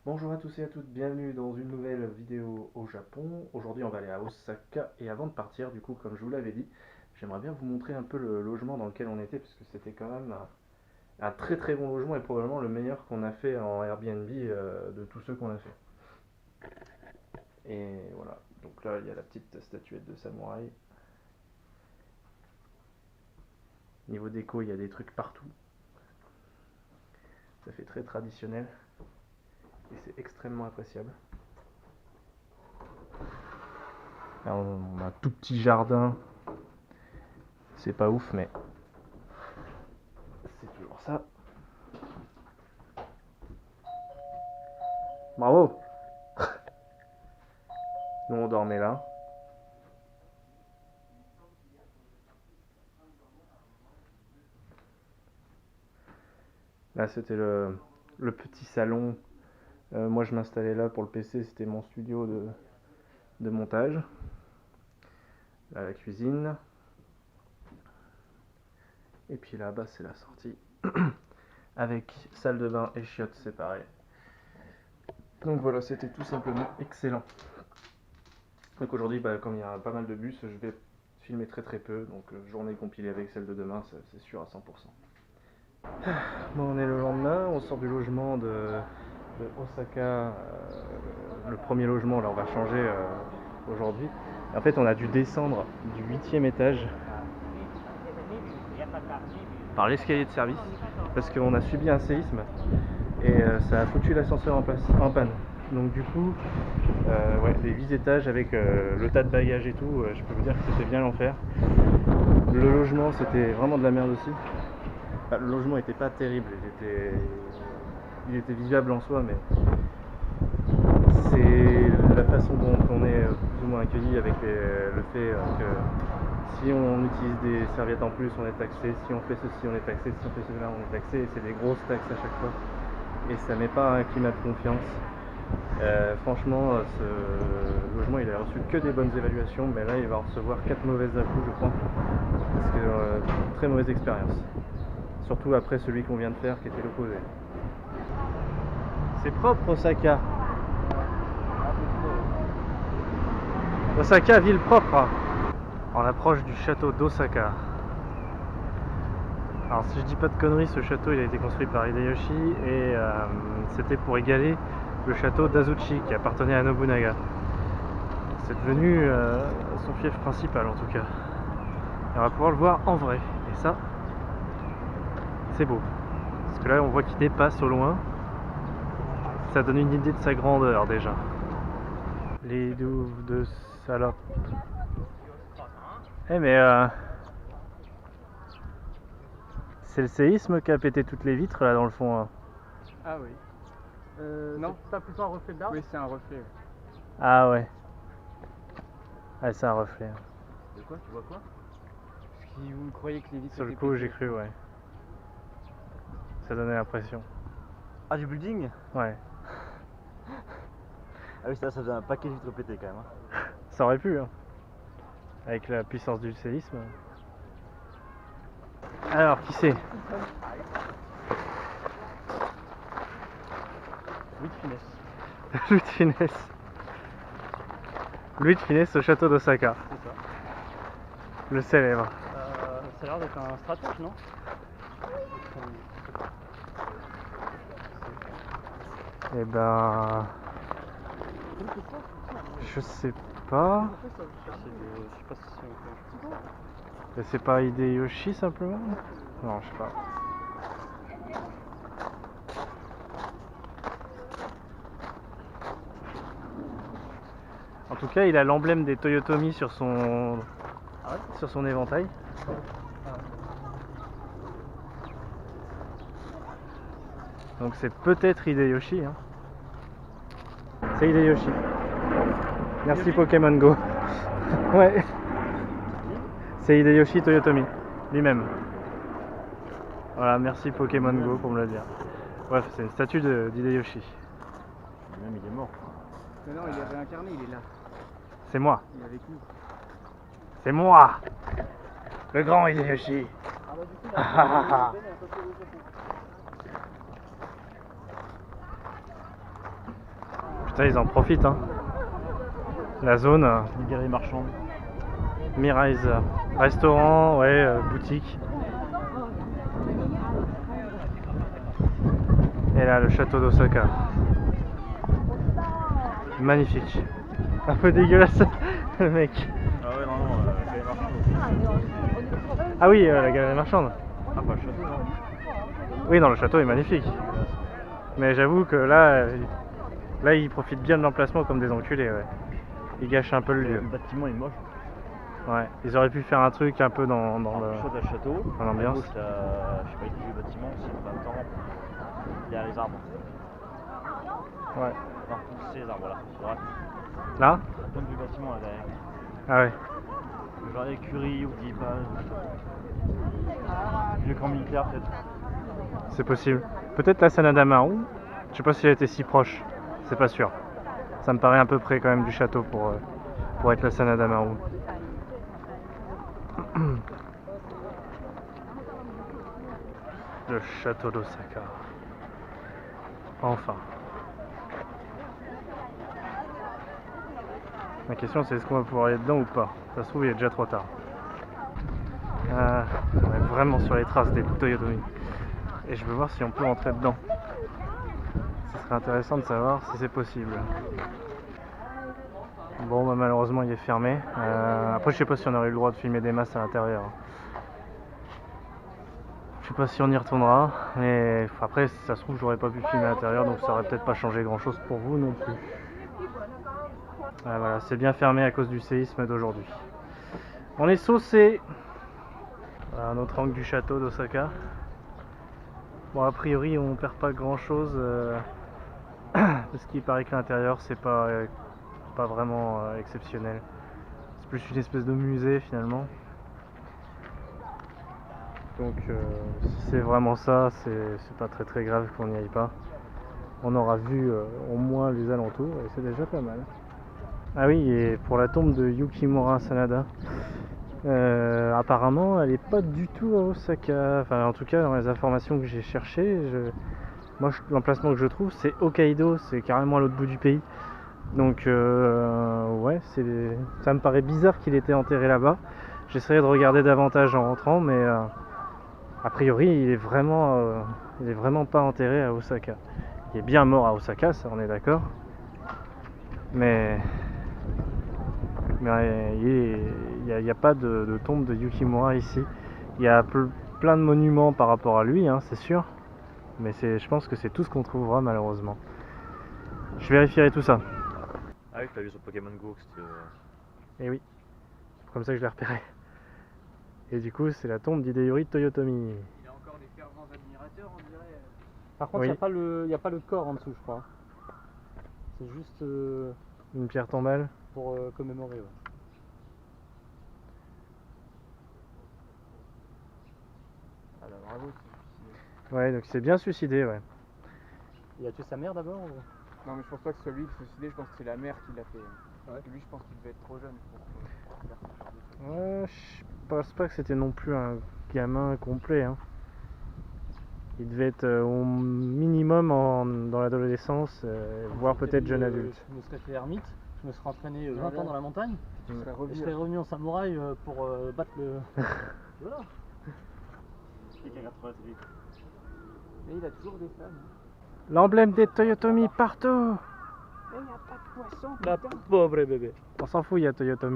Bonjour à tous et à toutes, bienvenue dans une nouvelle vidéo au Japon. Aujourd'hui on va aller à Osaka et avant de partir, du coup comme je vous l'avais dit, j'aimerais bien vous montrer un peu le logement dans lequel on était parce que c'était quand même un très très bon logement et probablement le meilleur qu'on a fait en Airbnb de tous ceux qu'on a fait. Et voilà, donc là il y a la petite statuette de samouraï. Niveau déco il y a des trucs partout, ça fait très traditionnel et c'est extrêmement appréciable. Là, on a un tout petit jardin, c'est pas ouf mais c'est toujours ça. Bravo. Nous on dormait là. Là c'était le petit salon. Moi je m'installais là pour le PC, c'était mon studio de montage. Là la cuisine. Et puis là-bas c'est la sortie. Avec salle de bain et chiottes séparées. Donc voilà, c'était tout simplement excellent. Donc aujourd'hui, comme il y a pas mal de bus, je vais filmer très très peu. Donc journée compilée avec celle de demain, c'est sûr à 100%. Bon, on est le lendemain, on sort du logement de Osaka, le premier logement, là on va changer aujourd'hui. En fait on a dû descendre du 8e étage par l'escalier de service parce qu'on a subi un séisme et ça a foutu l'ascenseur en panne. Donc du coup, ouais, les 8 étages avec le tas de bagages et tout, je peux vous dire que c'était bien l'enfer. Le logement c'était vraiment de la merde aussi. Enfin, le logement était pas terrible, il était vivable en soi, mais c'est la façon dont on est plus ou moins accueilli avec le fait que si on utilise des serviettes en plus, on est taxé, si on fait ceci, on est taxé, si on fait cela, on est taxé, et c'est des grosses taxes à chaque fois, et ça met pas un climat de confiance. Franchement, ce logement il a reçu que des bonnes évaluations, mais là il va recevoir 4 mauvaises à coup, je crois, parce que très mauvaise expérience. Surtout après celui qu'on vient de faire qui était l'opposé. C'est propre Osaka. Osaka, ville propre. On approche du château d'Osaka. Alors si je dis pas de conneries, ce château il a été construit par Hideyoshi et c'était pour égaler le château d'Azuchi qui appartenait à Nobunaga. C'est devenu son fief principal en tout cas. Et on va pouvoir le voir en vrai. Et ça, c'est beau. Parce que là on voit qu'il dépasse au loin. Ça donne une idée de sa grandeur déjà. Les douves de salope. Eh mais c'est le séisme qui a pété toutes les vitres là dans le fond. Hein. Ah oui. Non. C'est pas plutôt un reflet d'arbre? Oui, c'est un reflet. Ah ouais. Ah c'est un reflet. De quoi? Tu vois quoi? Si vous croyez que les vitres Sur le étaient coup pétées. j'ai cru, ouais. Ça donnait l'impression. Ah, du building? Ouais. Ah oui, ça faisait un paquet de vitres pétées quand même. Hein. Ça aurait pu, hein. Avec la puissance du séisme. Alors, qui c'est? Louis de Funès. Louis de Funès. Louis de Funès au château d'Osaka. C'est ça. Le célèbre. Ça a l'air d'être un stratège, non? Eh ben... Je sais pas. Je sais pas si c'est... C'est pas Hideyoshi simplement? Non, je sais pas. En tout cas, il a l'emblème des Toyotomi sur son éventail. Donc c'est peut-être Hideyoshi. Hein. C'est Hideyoshi. Merci Pokémon Go. Ouais. C'est Hideyoshi Toyotomi, lui-même. Voilà, merci Pokémon Go pour me le dire. Bref, c'est une statue d'Hideyoshi. Même il est mort. Mais non, il est réincarné, il est là. C'est moi. Il est avec nous. C'est moi. Le grand Hideyoshi. Ah bah du coup, là, il y a un papier au Japon. Putain, ils en profitent, hein. La zone, Une galerie marchande. Mirais, restaurant, ouais, boutique. Et là, le château d'Osaka. Magnifique. Un peu dégueulasse, le mec. Ah ouais, non, galerie marchande. Ah oui, la galerie marchande. Ah, pas le château, non. Oui, non, le château est magnifique. Mais j'avoue que là, ils profitent bien de l'emplacement comme des enculés, ouais. Ils gâchent un peu le lieu. Le bâtiment est moche. Ouais, ils auraient pu faire un truc un peu dans À le... gauche, t'as le château. dans l'ambiance. À gauche, t'as, je sais pas, le bâtiment aussi, en même temps. Il y a les arbres. Ouais. Non, c'est les arbres, là. Sur droite. Là? La pointe du bâtiment, là, derrière. Ah ouais. Le genre d'écurie ou d'équipage. Le camp militaire, peut-être. C'est possible. Peut-être la Sanada Maru. Je sais pas si elle était si proche. C'est pas sûr. Ça me paraît un peu près quand même du château pour être la Sanada Maru. Le château d'Osaka. Enfin. La question c'est est-ce qu'on va pouvoir aller dedans ou pas. Ça se trouve il est déjà trop tard. On est vraiment sur les traces des Toyotomi. Et je veux voir si on peut rentrer dedans. Ce serait intéressant de savoir si c'est possible. Bon bah malheureusement il est fermé. Après je sais pas si on aurait eu le droit de filmer des masses à l'intérieur. Je sais pas si on y retournera, mais après si ça se trouve j'aurais pas pu filmer à l'intérieur donc ça aurait peut-être pas changé grand chose pour vous non plus. Voilà, c'est bien fermé à cause du séisme d'aujourd'hui. On est saucé. Voilà, un autre angle du château d'Osaka. Bon a priori on perd pas grand chose parce qu'il paraît que l'intérieur c'est pas vraiment exceptionnel. C'est plus une espèce de musée finalement. Donc si c'est vraiment ça, c'est pas très grave qu'on n'y aille pas. On aura vu au moins les alentours et c'est déjà pas mal. Ah oui, et pour la tombe de Yukimura Sanada, apparemment elle est pas du tout à Osaka. Enfin en tout cas dans les informations que j'ai cherchées, moi l'emplacement que je trouve c'est Hokkaido, c'est carrément à l'autre bout du pays. Donc ouais, ça me paraît bizarre qu'il était enterré là-bas. J'essaierai de regarder davantage en rentrant, mais a priori il est vraiment pas enterré à Osaka. Il est bien mort à Osaka, ça on est d'accord. Mais il n'y a pas de tombe de Yukimura ici. Il y a plein de monuments par rapport à lui, hein, c'est sûr. Mais je pense que c'est tout ce qu'on trouvera malheureusement. Je vérifierai tout ça. Ah oui, t'as vu sur Pokémon Go que c'était. Et oui, c'est comme ça que je l'ai repéré. Et du coup, c'est la tombe d'Hideyori Toyotomi. Il y a encore des fervents admirateurs, on dirait. Par contre, Oui. il n'y a pas le corps en dessous, je crois. C'est juste Une pierre tombale. pour commémorer. Ouais. Ah bah bravo, c'est suicidé. Ouais, donc il s'est bien suicidé, ouais. Il a tué sa mère d'abord ou... Non mais je pense pas que ce soit lui qui s'est suicidé, je pense que c'est la mère qui l'a fait. Ouais. Lui je pense qu'il devait être trop jeune pour faire ce genre de choses. Ouais, je pense pas que c'était non plus un gamin complet, hein. Il devait être au minimum dans l'adolescence, voire peut-être jeune adulte. Je me serais fait ermite, je me serais entraîné 20 ans dans la montagne, Tu serais et revenu. je serais revenu en samouraï pour battre le... Voilà. Mais il a toujours des fans. L'emblème des Toyotomi partout. Mais il n'y a pas de poisson. La pauvre bébé. On s'en fout, il y a Toyotomi.